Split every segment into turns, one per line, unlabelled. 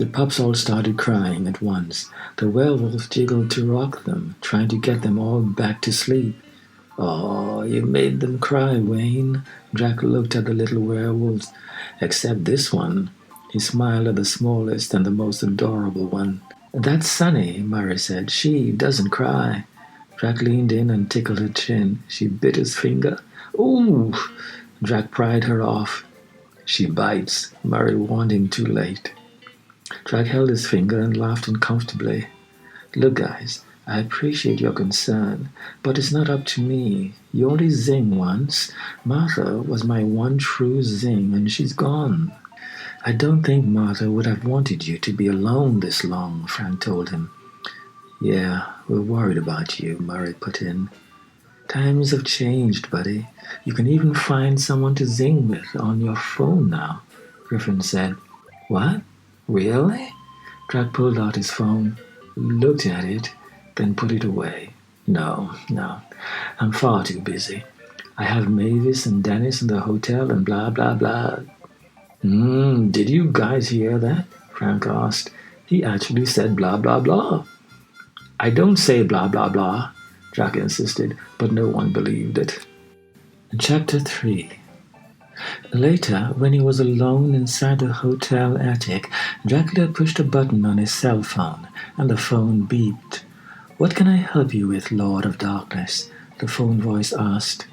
The pups all started crying at once. The werewolf jiggled to rock them, trying to get them all back to sleep. "Oh, you made them cry, Wayne." Drac looked at the little werewolves. "Except this one." He smiled at the smallest and the most adorable one. "That's Sunny," Murray said. "She doesn't cry." Drac leaned in and tickled her chin. She bit his finger. "Ooh!" Drac pried her off. "She bites," Murray warned him too late. Drac held his finger and laughed uncomfortably. "Look, guys, I appreciate your concern, but it's not up to me. You only zing once. Martha was my one true zing, and she's gone." "I don't think Martha would have wanted you to be alone this long," Frank told him. "Yeah, we're worried about you," Murray put in. "Times have changed, buddy. You can even find someone to zing with on your phone now," Griffin said. "What? Really?" Drac pulled out his phone, looked at it, then put it away. No, I'm far too busy. I have Mavis and Dennis in the hotel and blah, blah, blah." Did you guys hear that?" Frank asked. "He actually said blah, blah, blah." "I don't say blah, blah, blah," Drac insisted, but no one believed it. Chapter 3. Later, when he was alone inside the hotel attic, Dracula pushed a button on his cell phone, and the phone beeped. "What can I help you with, Lord of Darkness?" the phone voice asked.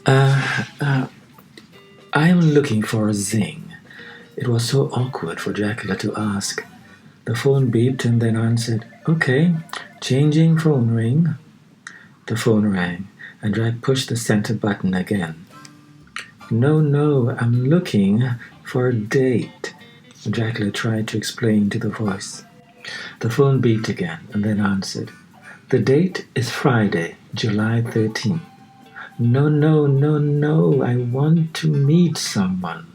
I am looking for a zing." It was so awkward for Dracula to ask. The phone beeped and then answered. "Okay, changing phone ring." The phone rang, and Drac pushed the center button again. No, I'm looking for a date," Dracula tried to explain to the voice. The phone beeped again and then answered. "The date is Friday, July 13th. No, I want to meet someone."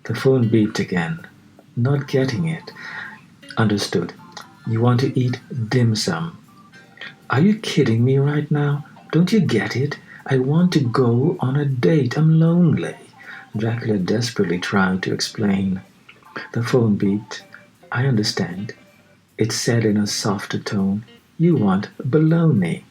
The phone beeped again. "Not getting it." "Understood. You want to eat dim sum." "Are you kidding me right now? Don't you get it? I want to go on a date. I'm lonely." Dracula desperately tried to explain. The phone beeped. "I understand." It said in a softer tone. "You want bologna."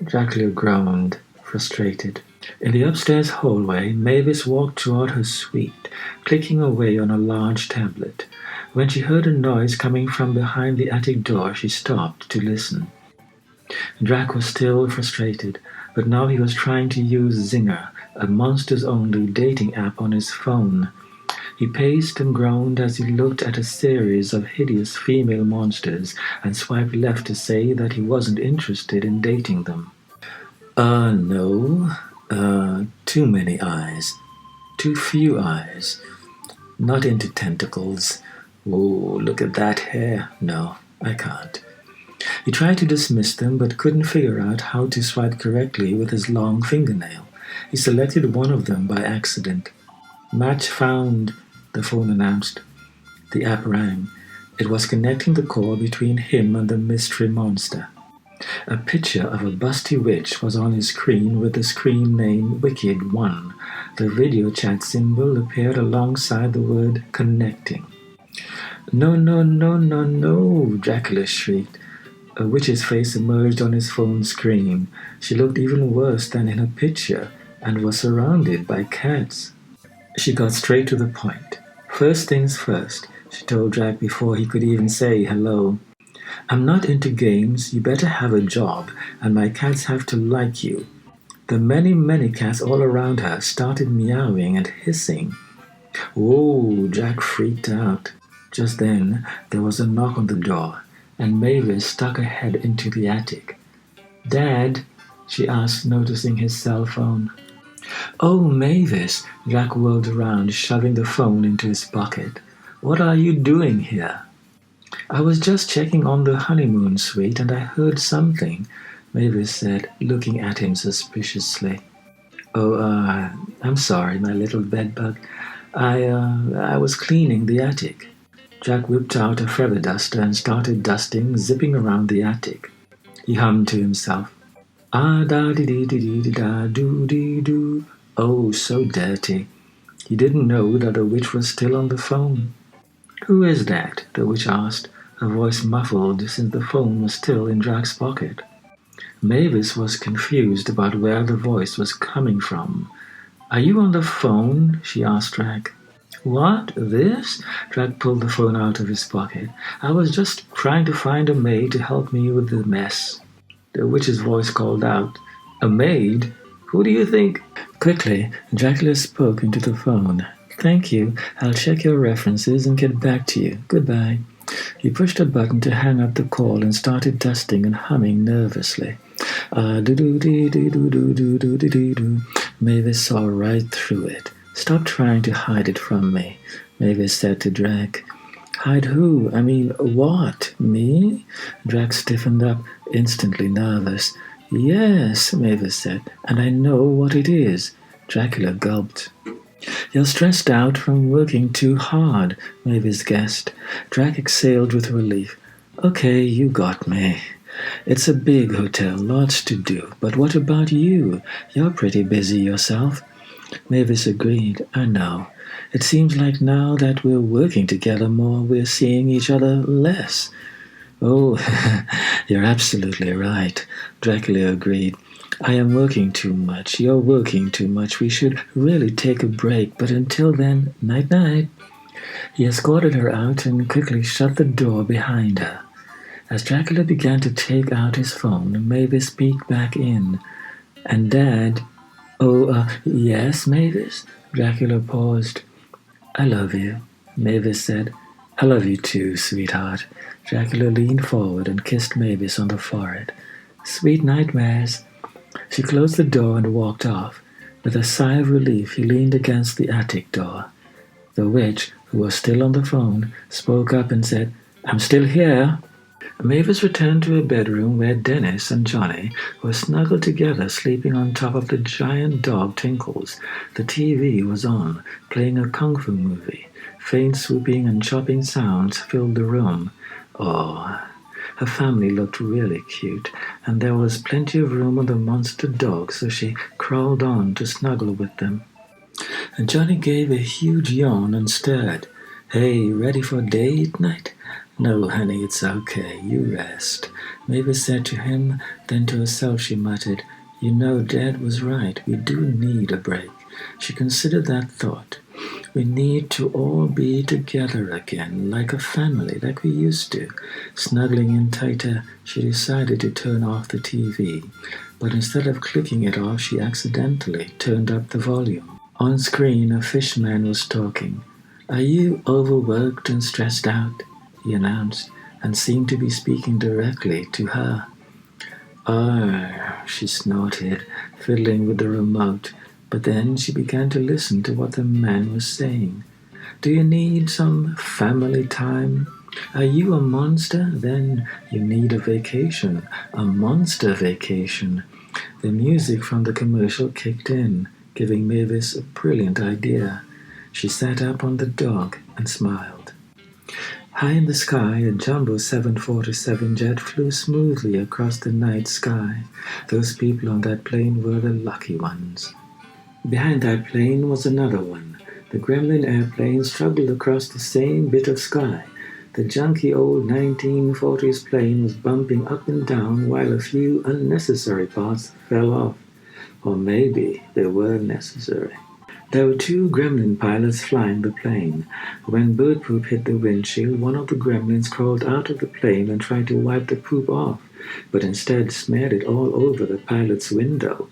Dracula groaned, frustrated. In the upstairs hallway, Mavis walked toward her suite, clicking away on a large tablet. When she heard a noise coming from behind the attic door, she stopped to listen. Drac was still frustrated, but now he was trying to use Zinger, a monsters-only dating app on his phone. He paced and groaned as he looked at a series of hideous female monsters and swiped left to say that he wasn't interested in dating them. No. Too many eyes. Too few eyes. Not into tentacles. Oh, look at that hair. No, I can't." He tried to dismiss them, but couldn't figure out how to swipe correctly with his long fingernail. He selected one of them by accident. "Match found," the phone announced. The app rang. It was connecting the call between him and the mystery monster. A picture of a busty witch was on his screen with the screen name Wicked 1. The video chat symbol appeared alongside the word connecting. No, Dracula shrieked. A witch's face emerged on his phone screen. She looked even worse than in her picture and was surrounded by cats. She got straight to the point. "First things first," she told Drac before he could even say hello. "I'm not into games. You better have a job, and my cats have to like you." The many cats all around her started meowing and hissing. Whoa, Drac freaked out. Just then, there was a knock on the door, and Mavis stuck her head into the attic. "Dad?" she asked, noticing his cell phone. "Oh, Mavis!" Drac whirled around, shoving the phone into his pocket. "What are you doing here?" "I was just checking on the honeymoon suite, and I heard something," Mavis said, looking at him suspiciously. "Oh, I'm sorry, my little bedbug. I was cleaning the attic." Drac whipped out a feather duster and started dusting, zipping around the attic. He hummed to himself. Ah-da-dee-dee-dee-dee-da-doo-dee-doo. Oh, so dirty. He didn't know that the witch was still on the phone. "Who is that?" the witch asked, her voice muffled since the phone was still in Drac's pocket. Mavis was confused about where the voice was coming from. "Are you on the phone?" she asked Drac. "What? This?" Drac pulled the phone out of his pocket. "I was just trying to find a maid to help me with the mess." The witch's voice called out, "A maid? Who do you think?" Quickly, Dracula spoke into the phone. "Thank you. I'll check your references and get back to you. Goodbye." He pushed a button to hang up the call and started dusting and humming nervously. Do-do-dee-dee-doo-doo-doo-doo-dee-doo. Mavis saw right through it. "Stop trying to hide it from me," Mavis said to Drac. "Hide who? I mean, what? Me?" Drac stiffened up, instantly nervous. "Yes," Mavis said, "and I know what it is." Dracula gulped. "You're stressed out from working too hard," Mavis guessed. Drac exhaled with relief. "Okay, you got me. It's a big hotel, lots to do. But what about you? You're pretty busy yourself." Mavis agreed. "I know. It seems like now that we're working together more, we're seeing each other less." "Oh, you're absolutely right," Dracula agreed. "I am working too much. You're working too much. We should really take a break. But until then, night-night." He escorted her out and quickly shut the door behind her. As Dracula began to take out his phone, Mavis peeked back in. "And Dad?" "Oh, yes, Mavis?" Dracula paused. "I love you," Mavis said. "I love you too, sweetheart." Dracula leaned forward and kissed Mavis on the forehead. "Sweet nightmares." She closed the door and walked off. With a sigh of relief, he leaned against the attic door. The witch, who was still on the phone, spoke up and said, "I'm still here." Mavis returned to her bedroom where Dennis and Johnny were snuggled together sleeping on top of the giant dog Tinkles. The TV was on, playing a kung fu movie. Faint swooping and chopping sounds filled the room. Oh, her family looked really cute, and there was plenty of room on the monster dog, so she crawled on to snuggle with them. And Johnny gave a huge yawn and stirred. "Hey, ready for date night?" "No, honey, it's okay. You rest," Mavis said to him. Then to herself she muttered, "You know, Dad was right. We do need a break." She considered that thought. "We need to all be together again, like a family, like we used to." Snuggling in tighter, she decided to turn off the TV. But instead of clicking it off, she accidentally turned up the volume. On screen, a fishman was talking. "Are you overworked and stressed out?" he announced, and seemed to be speaking directly to her. She snorted, fiddling with the remote, but then she began to listen to what the man was saying. "Do you need some family time? Are you a monster? Then you need a vacation, a monster vacation." The music from the commercial kicked in, giving Mavis a brilliant idea. She sat up on the dog and smiled. High in the sky, a jumbo 747 jet flew smoothly across the night sky. Those people on that plane were the lucky ones. Behind that plane was another one. The Gremlin airplane struggled across the same bit of sky. The junky old 1940s plane was bumping up and down while a few unnecessary parts fell off. Or maybe they were necessary. There were two gremlin pilots flying the plane. When bird poop hit the windshield, one of the gremlins crawled out of the plane and tried to wipe the poop off, but instead smeared it all over the pilot's window.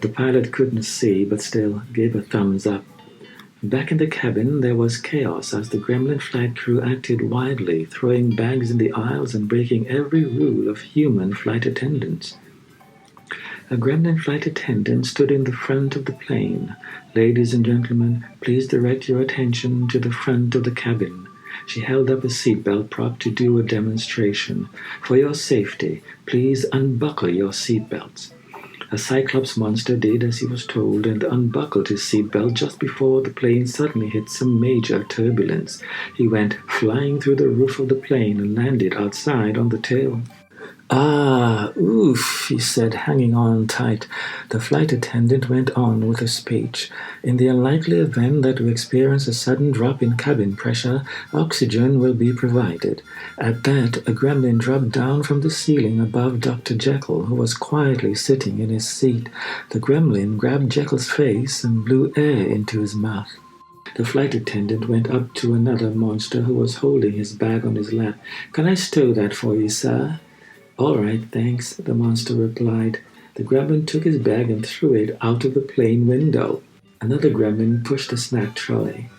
The pilot couldn't see, but still gave a thumbs up. Back in the cabin, there was chaos as the gremlin flight crew acted wildly, throwing bags in the aisles and breaking every rule of human flight attendants. A gremlin flight attendant stood in the front of the plane. "Ladies and gentlemen, please direct your attention to the front of the cabin." She held up a seatbelt prop to do a demonstration. "For your safety, please unbuckle your seatbelts." A Cyclops monster did as he was told and unbuckled his seatbelt just before the plane suddenly hit some major turbulence. He went flying through the roof of the plane and landed outside on the tail. Ah, oof, he said, hanging on tight. The flight attendant went on with a speech. In the unlikely event that we experience a sudden drop in cabin pressure, oxygen will be provided. At that, a gremlin dropped down from the ceiling above Dr. Jekyll, who was quietly sitting in his seat. The gremlin grabbed Jekyll's face and blew air into his mouth. The flight attendant went up to another monster who was holding his bag on his lap. "Can I stow that for you, sir?" "All right, thanks," the monster replied. The gremlin took his bag and threw it out of the plane window. Another gremlin pushed a snack trolley.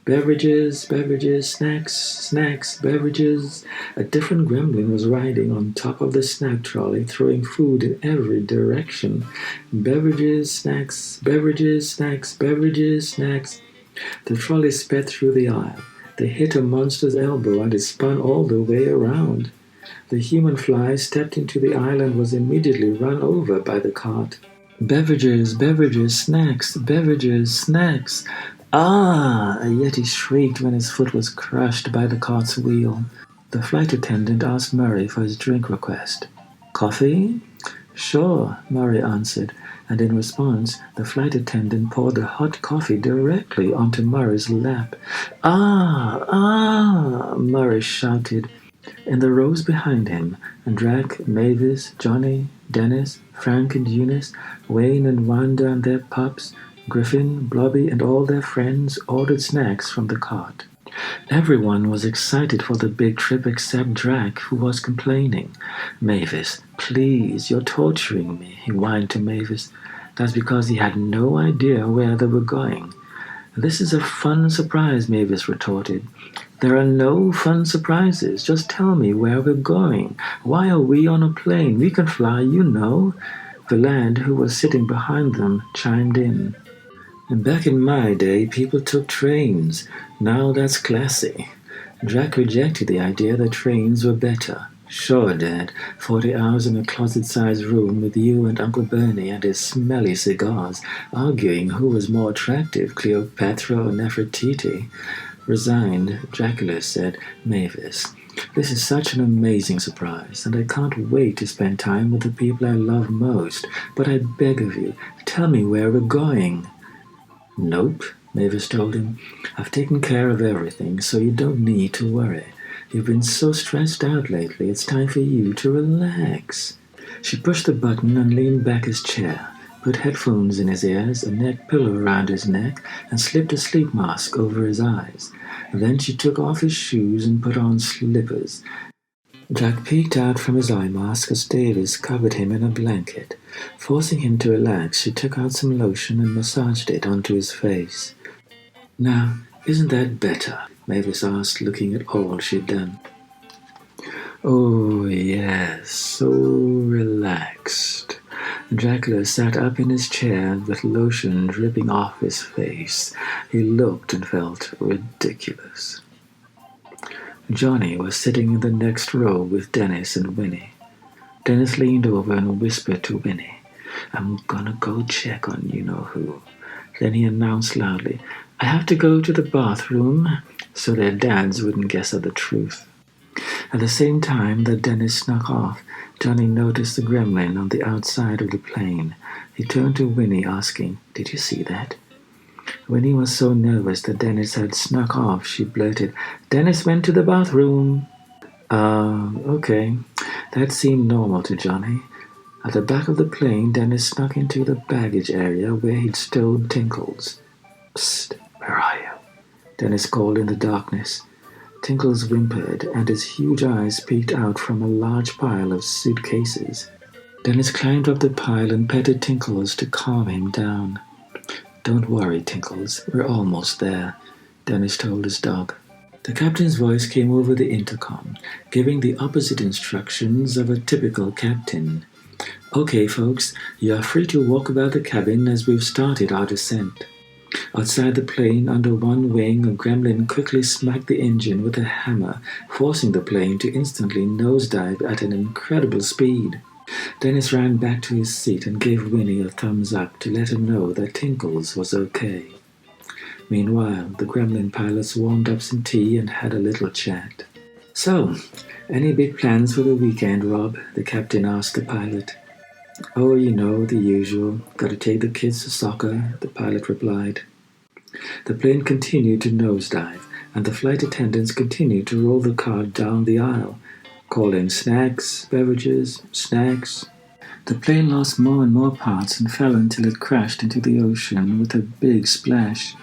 "Beverages, beverages, snacks, snacks, beverages." A different gremlin was riding on top of the snack trolley, throwing food in every direction. "Beverages, snacks, beverages, snacks, beverages, snacks." The trolley sped through the aisle. They hit a monster's elbow and it spun all the way around. The human fly stepped into the aisle and was immediately run over by the cart. "Beverages, beverages, snacks, beverages, snacks." "Ah!" a yeti shrieked when his foot was crushed by the cart's wheel. The flight attendant asked Murray for his drink request. "Coffee?" "Sure," Murray answered, and in response, the flight attendant poured the hot coffee directly onto Murray's lap. "Ah! Ah!" Murray shouted. In the rows behind him, Drac, Mavis, Johnny, Dennis, Frank and Eunice, Wayne and Wanda and their pups, Griffin, Blobby and all their friends ordered snacks from the cart. Everyone was excited for the big trip except Drac, who was complaining. "Mavis, please, you're torturing me," he whined to Mavis. That's because he had no idea where they were going. "This is a fun surprise," Mavis retorted. "There are no fun surprises. Just tell me where we're going. Why are we on a plane? We can fly, you know." The lad who was sitting behind them chimed in. "Back in my day, people took trains. Now that's classy." Drac rejected the idea that trains were better. "Sure, Dad. 40 hours in a closet-sized room with you and Uncle Bernie and his smelly cigars, arguing who was more attractive, Cleopatra or Nefertiti." Resigned, Dracula said, "Mavis, this is such an amazing surprise, and I can't wait to spend time with the people I love most. But I beg of you, tell me where we're going." "Nope," Mavis told him. "I've taken care of everything, so you don't need to worry. You've been so stressed out lately, it's time for you to relax." She pushed the button and leaned back his chair, put headphones in his ears, a neck pillow around his neck, and slipped a sleep mask over his eyes. Then she took off his shoes and put on slippers. Drac peeked out from his eye mask as Davis covered him in a blanket. Forcing him to relax, she took out some lotion and massaged it onto his face. "Now, isn't that better?" Mavis asked, looking at all she'd done. "Oh, yes, so relaxed." Dracula sat up in his chair with lotion dripping off his face. He looked and felt ridiculous. Johnny was sitting in the next row with Dennis and Winnie. Dennis leaned over and whispered to Winnie, "I'm gonna go check on you-know-who." Then he announced loudly, "I have to go to the bathroom," so their dads wouldn't guess at the truth. At the same time that Dennis snuck off, Johnny noticed the gremlin on the outside of the plane. He turned to Winnie, asking, "Did you see that?" Winnie was so nervous that Dennis had snuck off, she blurted, "Dennis went to the bathroom." Okay. That seemed normal to Johnny. At the back of the plane, Dennis snuck into the baggage area where he'd stowed Tinkles. "Psst, where are you?" Dennis called in the darkness. Tinkles whimpered, and his huge eyes peeked out from a large pile of suitcases. Dennis climbed up the pile and petted Tinkles to calm him down. "Don't worry, Tinkles, we're almost there," Dennis told his dog. The captain's voice came over the intercom, giving the opposite instructions of a typical captain. "Okay, folks, you are free to walk about the cabin as we've started our descent." Outside the plane, under one wing, a gremlin quickly smacked the engine with a hammer, forcing the plane to instantly nosedive at an incredible speed. Dennis ran back to his seat and gave Winnie a thumbs up to let her know that Tinkles was okay. Meanwhile, the gremlin pilots warmed up some tea and had a little chat. So, any big plans for the weekend, Rob? The captain asked the pilot. Oh, the usual. Gotta take the kids to soccer, the pilot replied. The plane continued to nosedive, and the flight attendants continued to roll the car down the aisle, calling snacks, beverages, snacks. The plane lost more and more parts and fell until it crashed into the ocean with a big splash.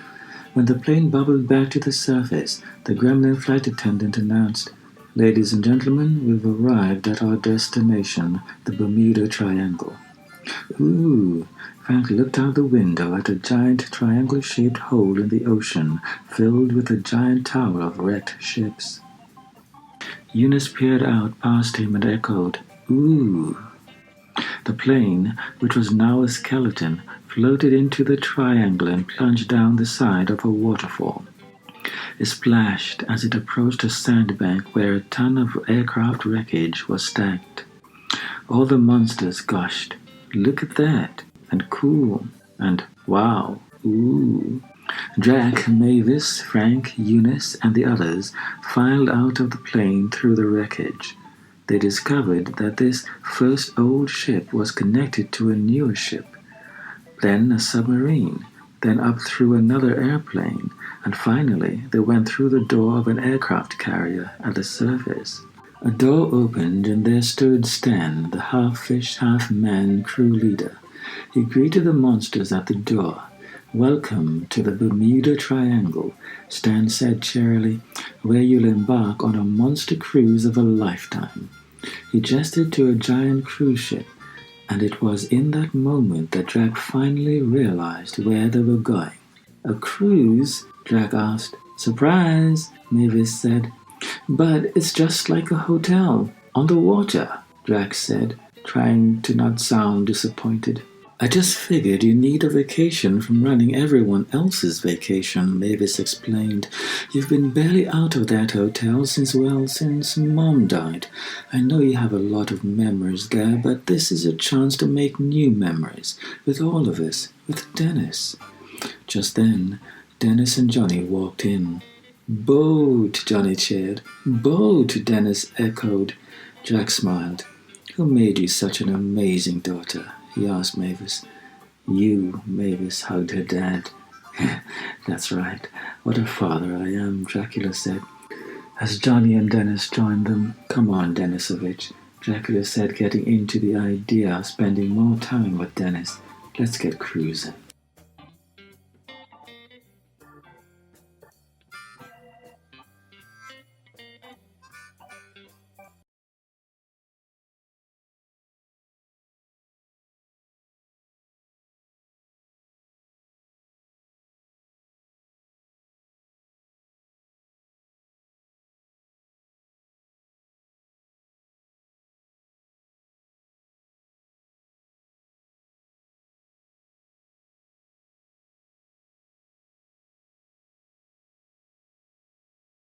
When the plane bubbled back to the surface, the gremlin flight attendant announced, "Ladies and gentlemen, we've arrived at our destination, the Bermuda Triangle." Ooh! Frank looked out the window at a giant triangle-shaped hole in the ocean filled with a giant tower of wrecked ships. Eunice peered out past him and echoed, "Ooh!" The plane, which was now a skeleton, floated into the triangle and plunged down the side of a waterfall. It splashed as it approached a sandbank where a ton of aircraft wreckage was stacked. All the monsters gushed, "Look at that!" and "Cool!" and "Wow!" "Ooh!" Drac, Mavis, Frank, Eunice, and the others filed out of the plane through the wreckage. They discovered that this first old ship was connected to a newer ship, then a submarine, then up through another airplane, and finally they went through the door of an aircraft carrier at the surface. A door opened and there stood Stan, the half-fish, half-man crew leader. He greeted the monsters at the door. "Welcome to the Bermuda Triangle," Stan said cheerily, "where you'll embark on a monster cruise of a lifetime." He gestured to a giant cruise ship, and it was in that moment that Drac finally realized where they were going. "A cruise?" Drac asked. "Surprise," Mavis said. "But it's just like a hotel, on the water," Drac said, trying to not sound disappointed. "I just figured you need a vacation from running everyone else's vacation," Mavis explained. "You've been barely out of that hotel since Mom died. I know you have a lot of memories there, but this is a chance to make new memories, with all of us, with Dennis." Just then, Dennis and Johnny walked in. "Boat," Johnny cheered. "Boat," Dennis echoed. Jack smiled. "Who made you such an amazing daughter?" he asked Mavis. "You," Mavis hugged her dad. "That's right. What a father I am," Dracula said, as Johnny and Dennis joined them. "Come on, Denisovich," Dracula said, getting into the idea of spending more time with Dennis. "Let's get cruising."